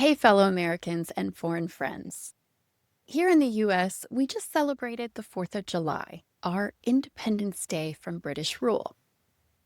Hey, fellow Americans and foreign friends. Here in the US, we just celebrated the 4th of July, our Independence Day from British rule.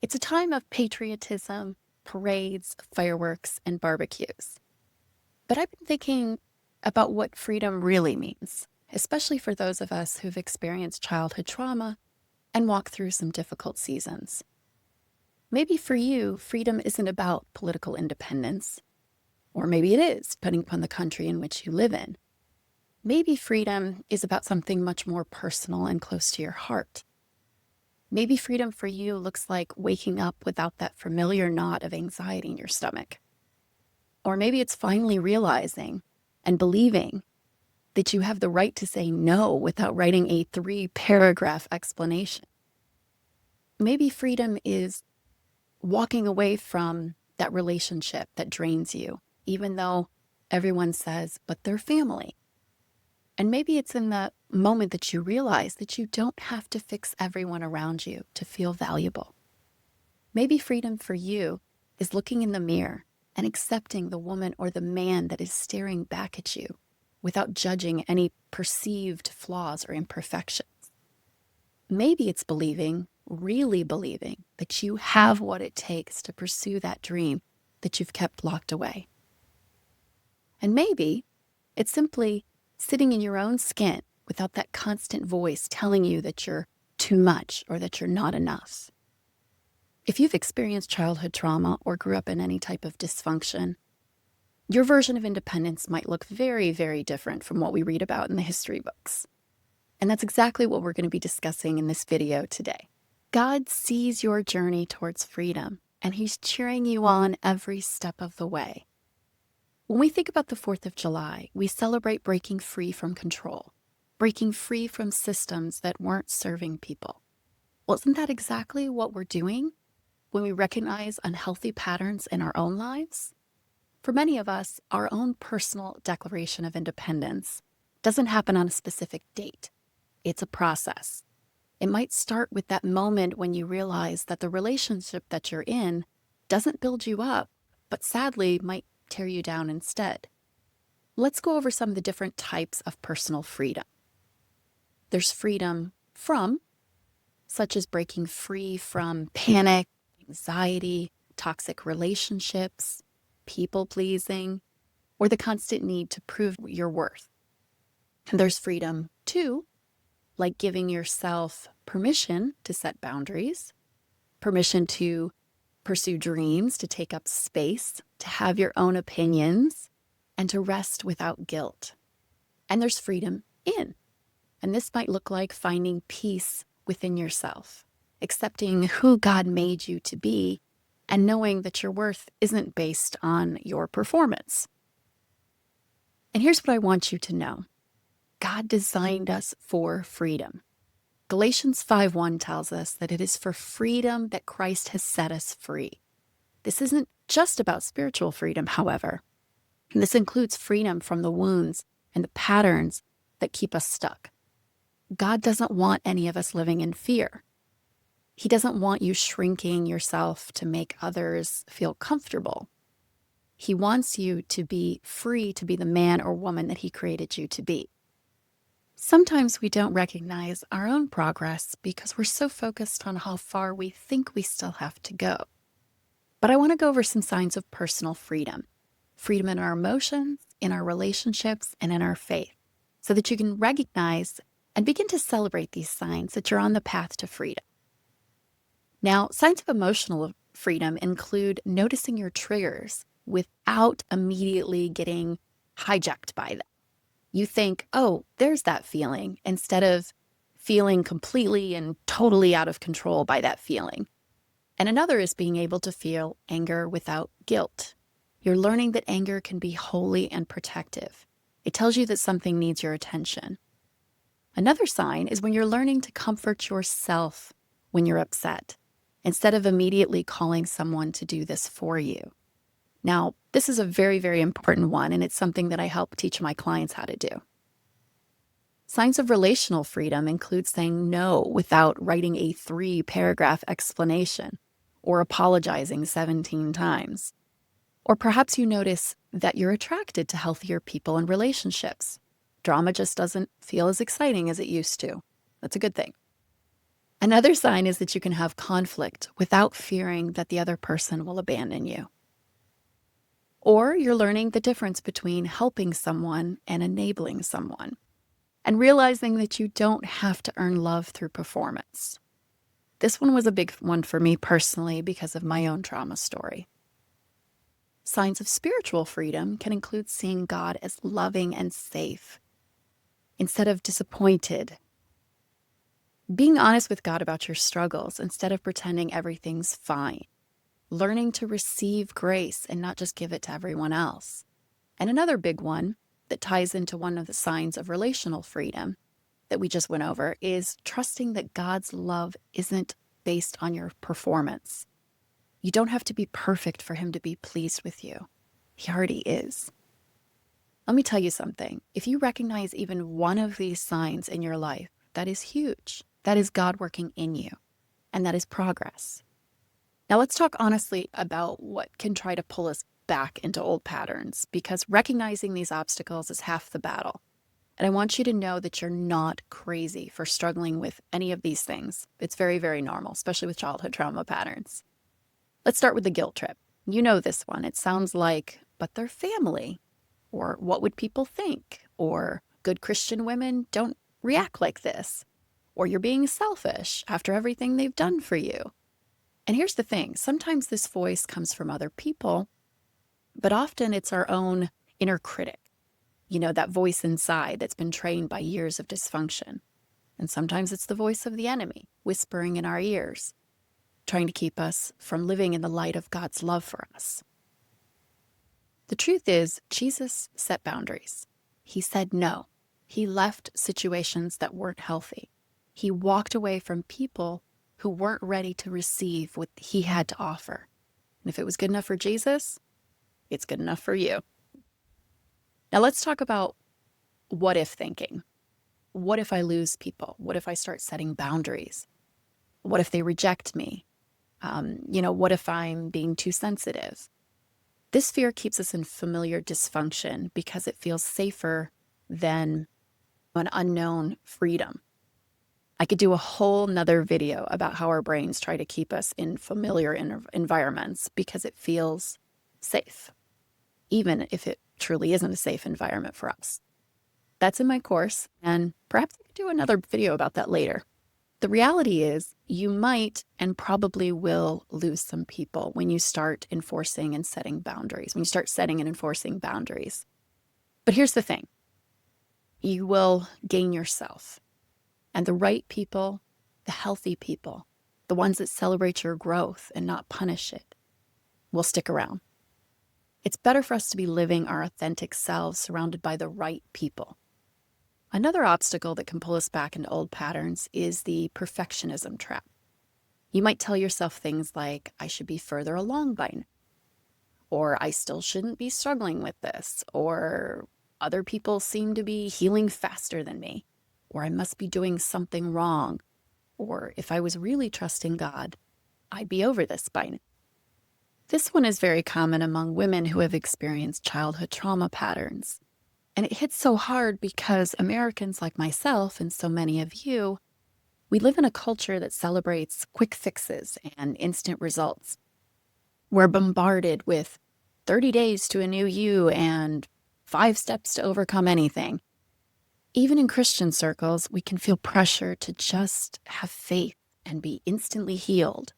It's a time of patriotism, parades, fireworks, and barbecues. But I've been thinking about what freedom really means, especially for those of us who've experienced childhood trauma and walked through some difficult seasons. Maybe for you, freedom isn't about political independence, or maybe it is, depending upon the country in which you live in. Maybe freedom is about something much more personal and close to your heart. Maybe freedom for you looks like waking up without that familiar knot of anxiety in your stomach. Or maybe it's finally realizing and believing that you have the right to say no without writing a 3-paragraph explanation. Maybe freedom is walking away from that relationship that drains you, even though everyone says, but they're family. And maybe it's in the moment that you realize that you don't have to fix everyone around you to feel valuable. Maybe freedom for you is looking in the mirror and accepting the woman or the man that is staring back at you without judging any perceived flaws or imperfections. Maybe it's believing, really believing, that you have what it takes to pursue that dream that you've kept locked away. And maybe it's simply sitting in your own skin without that constant voice telling you that you're too much or that you're not enough. If you've experienced childhood trauma or grew up in any type of dysfunction, your version of independence might look very, very different from what we read about in the history books. And that's exactly what we're going to be discussing in this video today. God sees your journey towards freedom, and He's cheering you on every step of the way. When we think about the 4th of July, we celebrate breaking free from control, breaking free from systems that weren't serving people. Well, isn't that exactly what we're doing when we recognize unhealthy patterns in our own lives? For many of us, our own personal declaration of independence doesn't happen on a specific date. It's a process. It might start with that moment when you realize that the relationship that you're in doesn't build you up, but sadly might tear you down instead. Let's go over some of the different types of personal freedom. There's freedom from, such as breaking free from panic, anxiety, toxic relationships, people-pleasing, or the constant need to prove your worth. And there's freedom too, like giving yourself permission to set boundaries, permission to pursue dreams, to take up space, to have your own opinions, and to rest without guilt. And there's freedom in. And this might look like finding peace within yourself, accepting who God made you to be, and knowing that your worth isn't based on your performance. And here's what I want you to know. God designed us for freedom. Galatians 5:1 tells us that it is for freedom that Christ has set us free. This isn't just about spiritual freedom, however. This includes freedom from the wounds and the patterns that keep us stuck. God doesn't want any of us living in fear. He doesn't want you shrinking yourself to make others feel comfortable. He wants you to be free to be the man or woman that He created you to be. Sometimes we don't recognize our own progress because we're so focused on how far we think we still have to go. But I want to go over some signs of personal freedom. Freedom in our emotions, in our relationships, and in our faith, so that you can recognize and begin to celebrate these signs that you're on the path to freedom. Now, signs of emotional freedom include noticing your triggers without immediately getting hijacked by them. You think, oh, there's that feeling, instead of feeling completely and totally out of control by that feeling. And another is being able to feel anger without guilt. You're learning that anger can be holy and protective. It tells you that something needs your attention. Another sign is when you're learning to comfort yourself when you're upset, instead of immediately calling someone to do this for you. Now, this is a very, very important one, and it's something that I help teach my clients how to do. Signs of relational freedom include saying no without writing a 3-paragraph explanation or apologizing 17 times. Or perhaps you notice that you're attracted to healthier people and relationships. Drama just doesn't feel as exciting as it used to. That's a good thing. Another sign is that you can have conflict without fearing that the other person will abandon you. Or you're learning the difference between helping someone and enabling someone, and realizing that you don't have to earn love through performance. This one was a big one for me personally because of my own trauma story. Signs of spiritual freedom can include seeing God as loving and safe instead of disappointed. Being honest with God about your struggles instead of pretending everything's fine. Learning to receive grace and not just give it to everyone else. And another big one that ties into one of the signs of relational freedom that we just went over is trusting that God's love isn't based on your performance. You don't have to be perfect for him to be pleased with you. He already is. Let me tell you something. If you recognize even one of these signs in your life, that is huge. That is God working in you, and that is progress. Now let's talk honestly about what can try to pull us back into old patterns, because recognizing these obstacles is half the battle. And I want you to know that you're not crazy for struggling with any of these things. It's very, very normal, especially with childhood trauma patterns. Let's start with the guilt trip. You know this one. It sounds like, but they're family, or what would people think, or good Christian women don't react like this, or you're being selfish after everything they've done for you. And here's the thing. Sometimes this voice comes from other people, but often it's our own inner critic. You know, that voice inside that's been trained by years of dysfunction. And sometimes it's the voice of the enemy whispering in our ears, trying to keep us from living in the light of God's love for us. The truth is, Jesus set boundaries. He said no. He left situations that weren't healthy. He walked away from people who weren't ready to receive what he had to offer. And if it was good enough for Jesus, it's good enough for you. Now let's talk about what if thinking. What if I lose people? What if I start setting boundaries? What if they reject me? What if I'm being too sensitive? This fear keeps us in familiar dysfunction because it feels safer than an unknown freedom. I could do a whole nother video about how our brains try to keep us in familiar environments because it feels safe, even if it truly isn't a safe environment for us. That's in my course, and perhaps I could do another video about that later. The reality is you might and probably will lose some people when you start enforcing and setting boundaries, when you start setting and enforcing boundaries. But here's the thing. You will gain yourself. And the right people, the healthy people, the ones that celebrate your growth and not punish it, will stick around. It's better for us to be living our authentic selves surrounded by the right people. Another obstacle that can pull us back into old patterns is the perfectionism trap. You might tell yourself things like, I should be further along by now, or I still shouldn't be struggling with this, or other people seem to be healing faster than me, or I must be doing something wrong, or if I was really trusting God, I'd be over this by now. This one is very common among women who have experienced childhood trauma patterns. And it hits so hard because Americans like myself and so many of you, we live in a culture that celebrates quick fixes and instant results. We're bombarded with 30 days to a new you and 5 steps to overcome anything. Even in Christian circles, we can feel pressure to just have faith and be instantly healed.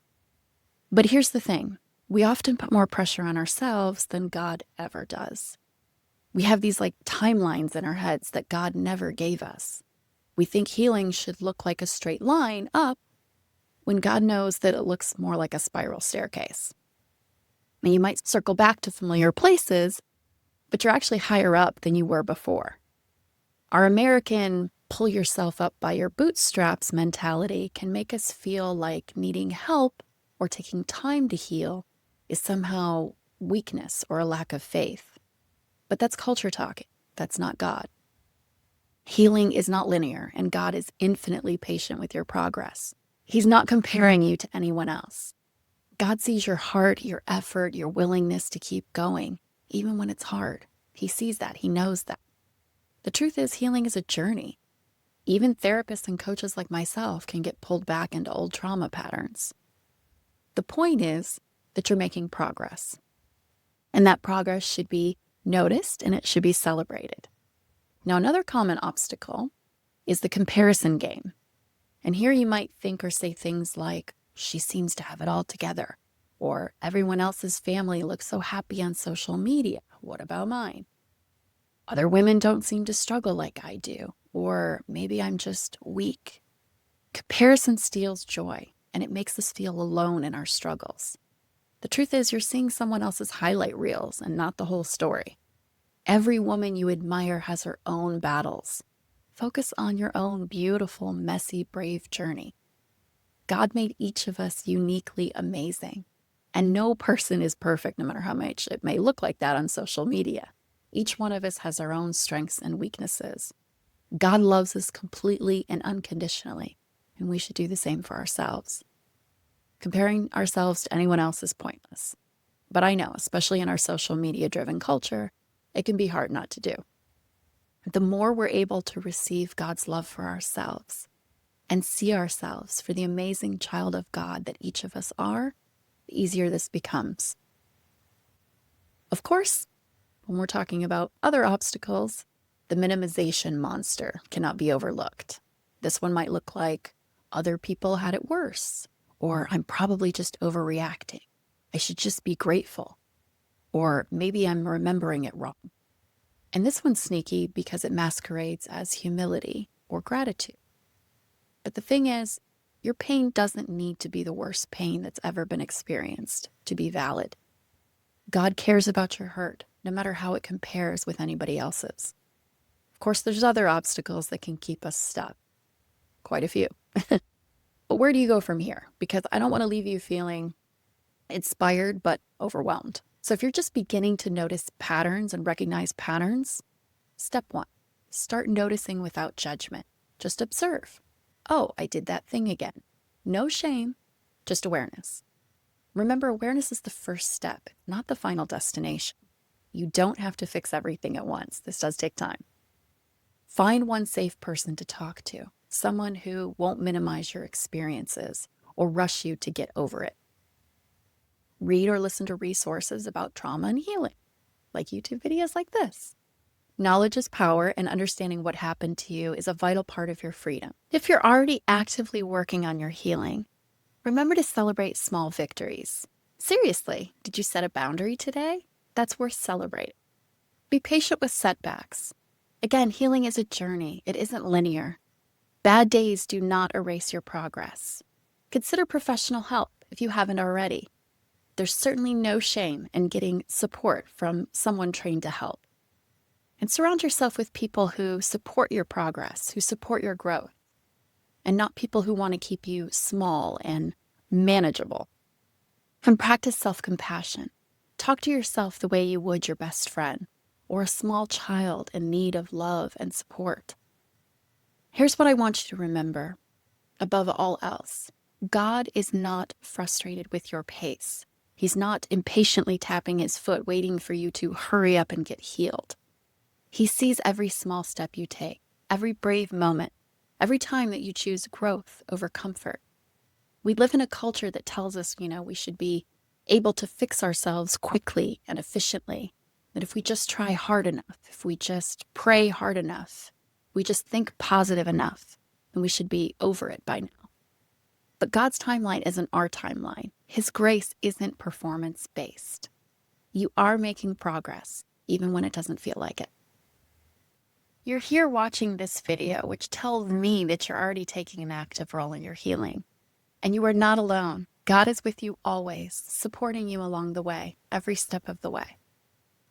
But here's the thing. We often put more pressure on ourselves than God ever does. We have these timelines in our heads that God never gave us. We think healing should look like a straight line up when God knows that it looks more like a spiral staircase. And you might circle back to familiar places, but you're actually higher up than you were before. Our American pull yourself up by your bootstraps mentality can make us feel like needing help or taking time to heal is somehow weakness or a lack of faith. But that's culture talking. That's not God. Healing is not linear, and God is infinitely patient with your progress. He's not comparing you to anyone else. God sees your heart, your effort, your willingness to keep going, even when it's hard. He sees that. He knows that. The truth is, healing is a journey. Even therapists and coaches like myself can get pulled back into old trauma patterns. The point is that you're making progress. And that progress should be noticed and it should be celebrated. Now, another common obstacle is the comparison game. And here you might think or say things like, she seems to have it all together. Or everyone else's family looks so happy on social media. What about mine? Other women don't seem to struggle like I do. Or maybe I'm just weak. Comparison steals joy, and it makes us feel alone in our struggles. The truth is, you're seeing someone else's highlight reels and not the whole story. Every woman you admire has her own battles. Focus on your own beautiful, messy, brave journey. God made each of us uniquely amazing. And no person is perfect, no matter how much it may look like that on social media. Each one of us has our own strengths and weaknesses. God loves us completely and unconditionally, and we should do the same for ourselves. Comparing ourselves to anyone else is pointless. But I know, especially in our social media-driven culture, it can be hard not to do. The more we're able to receive God's love for ourselves and see ourselves for the amazing child of God that each of us are, the easier this becomes. Of course, when we're talking about other obstacles, the minimization monster cannot be overlooked. This one might look like other people had it worse, or I'm probably just overreacting. I should just be grateful, or maybe I'm remembering it wrong. And this one's sneaky because it masquerades as humility or gratitude. But the thing is, your pain doesn't need to be the worst pain that's ever been experienced to be valid. God cares about your hurt, no matter how it compares with anybody else's. Of course, there's other obstacles that can keep us stuck. Quite a few. But where do you go from here? Because I don't want to leave you feeling inspired but overwhelmed. So if you're just beginning to notice patterns and recognize patterns, step one, start noticing without judgment. Just observe. Oh, I did that thing again. No shame, just awareness. Remember, awareness is the first step, not the final destination. You don't have to fix everything at once. This does take time. Find one safe person to talk to, someone who won't minimize your experiences or rush you to get over it. Read or listen to resources about trauma and healing, like YouTube videos like this. Knowledge is power, and understanding what happened to you is a vital part of your freedom. If you're already actively working on your healing, remember to celebrate small victories. Seriously, did you set a boundary today? That's worth celebrating. Be patient with setbacks. Again, healing is a journey. It isn't linear. Bad days do not erase your progress. Consider professional help if you haven't already. There's certainly no shame in getting support from someone trained to help. And surround yourself with people who support your progress, who support your growth, and not people who want to keep you small and manageable. And practice self-compassion. Talk to yourself the way you would your best friend or a small child in need of love and support. Here's what I want you to remember. Above all else, God is not frustrated with your pace. He's not impatiently tapping his foot, waiting for you to hurry up and get healed. He sees every small step you take, every brave moment, every time that you choose growth over comfort. We live in a culture that tells us, we should be able to fix ourselves quickly and efficiently. That if we just try hard enough, if we just pray hard enough, we just think positive enough, then we should be over it by now. But God's timeline isn't our timeline. His grace isn't performance-based. You are making progress, even when it doesn't feel like it. You're here watching this video, which tells me that you're already taking an active role in your healing. And you are not alone. God is with you always, supporting you along the way, every step of the way.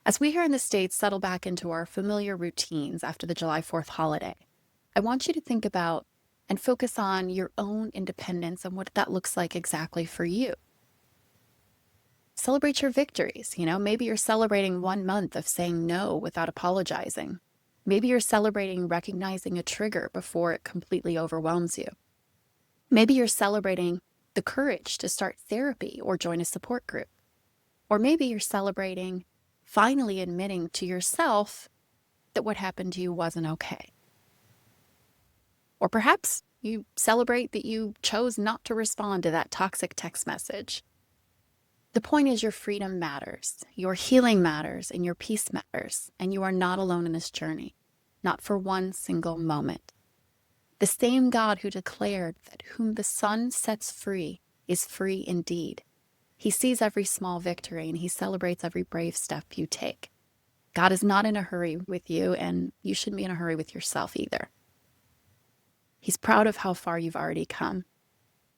As we here in the States settle back into our familiar routines after the July 4th holiday, I want you to think about and focus on your own independence and what that looks like exactly for you. Celebrate your victories. Maybe you're celebrating 1 month of saying no without apologizing. Maybe you're celebrating recognizing a trigger before it completely overwhelms you. Maybe you're celebrating the courage to start therapy or join a support group. Or maybe you're celebrating finally admitting to yourself that what happened to you wasn't okay. Or perhaps you celebrate that you chose not to respond to that toxic text message. The point is, your freedom matters, your healing matters, and your peace matters, and you are not alone in this journey, not for one single moment. The same God who declared that whom the Son sets free is free indeed. He sees every small victory and he celebrates every brave step you take. God is not in a hurry with you, and you shouldn't be in a hurry with yourself either. He's proud of how far you've already come.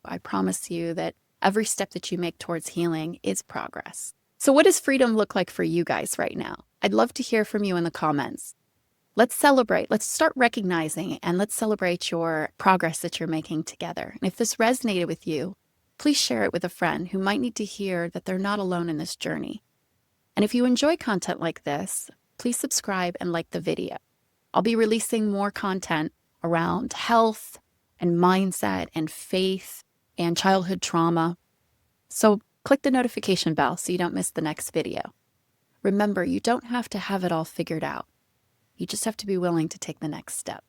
I promise you that every step that you make towards healing is progress. So what does freedom look like for you guys right now? I'd love to hear from you in the comments. Let's celebrate. Let's start recognizing and let's celebrate your progress that you're making together. And if this resonated with you, please share it with a friend who might need to hear that they're not alone in this journey. And if you enjoy content like this, please subscribe and like the video. I'll be releasing more content around health and mindset and faith and childhood trauma. So click the notification bell so you don't miss the next video. Remember, you don't have to have it all figured out. You just have to be willing to take the next step.